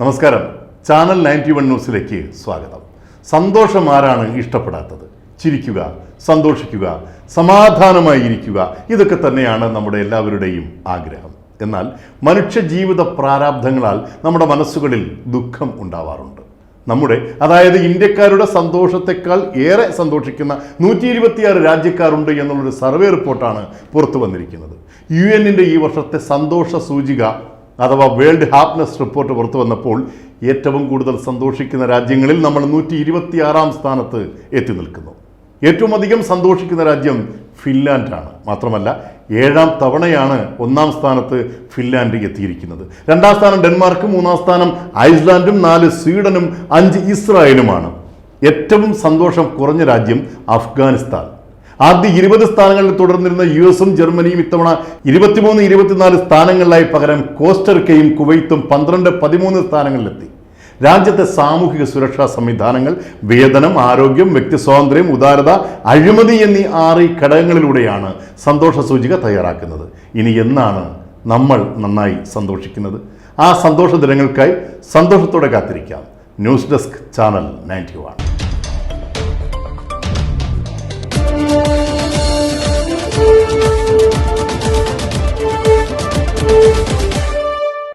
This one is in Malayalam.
നമസ്കാരം. ചാനൽ 91 ന്യൂസിലേക്ക് സ്വാഗതം. സന്തോഷം ആരാണ് ഇഷ്ടപ്പെടാത്തത്? ചിരിക്കുക, സന്തോഷിക്കുക, സമാധാനമായി ഇരിക്കുക, ഇതൊക്കെ തന്നെയാണ് നമ്മുടെ എല്ലാവരുടെയും ആഗ്രഹം. എന്നാൽ മനുഷ്യ ജീവിത പ്രാരാബ്ധങ്ങളാൽ നമ്മുടെ മനസ്സുകളിൽ ദുഃഖം ഉണ്ടാവാറുണ്ട്. നമ്മുടെ അതായത് ഇന്ത്യക്കാരുടെ സന്തോഷത്തെക്കാൾ ഏറെ സന്തോഷിക്കുന്ന 126 രാജ്യക്കാരുണ്ട് എന്നുള്ളൊരു സർവേ റിപ്പോർട്ടാണ് പുറത്തു വന്നിരിക്കുന്നത്. UN ഈ വർഷത്തെ സന്തോഷ സൂചിക അഥവാ വേൾഡ് ഹാപ്പിനെസ് റിപ്പോർട്ട് പുറത്തു വന്നപ്പോൾ ഏറ്റവും കൂടുതൽ സന്തോഷിക്കുന്ന രാജ്യങ്ങളിൽ നമ്മൾ 126-ാം സ്ഥാനത്ത് എത്തി നിൽക്കുന്നു. ഏറ്റവും അധികം സന്തോഷിക്കുന്ന രാജ്യം ഫിൻലാൻഡാണ്. മാത്രമല്ല 7-ാം തവണയാണ് 1-ാം സ്ഥാനത്ത് ഫിൻലാൻഡ് എത്തിയിരിക്കുന്നത്. 2-ാം സ്ഥാനം ഡെൻമാർക്കും, 3-ാം സ്ഥാനം ഐസ്ലാൻഡും, 4 സ്വീഡനും, 5 ഇസ്രായേലുമാണ്. ഏറ്റവും സന്തോഷം കുറഞ്ഞ രാജ്യം അഫ്ഗാനിസ്ഥാൻ. ആദ്യ 20 സ്ഥാനങ്ങളിൽ തുടർന്നിരുന്ന US-ഉം ജർമ്മനിയും ഇത്തവണ 23, 24 സ്ഥാനങ്ങളിലായി പകരം കോസ്റ്ററിക്കയും കുവൈത്തും 12, 13 സ്ഥാനങ്ങളിലെത്തി. രാജ്യത്തെ സാമൂഹിക സുരക്ഷാ സംവിധാനങ്ങൾ, വേതനം, ആരോഗ്യം, വ്യക്തി സ്വാതന്ത്ര്യം, ഉദാരത, അഴിമതി എന്നീ 6 ഘടകങ്ങളിലൂടെയാണ് സന്തോഷ സൂചിക തയ്യാറാക്കുന്നത്. ഇനി എന്നാണ് നമ്മൾ നന്നായി സന്തോഷിക്കുന്നത്? ആ സന്തോഷ ദിനങ്ങൾക്കായി സന്തോഷത്തോടെ കാത്തിരിക്കാം. News desk, channel 91.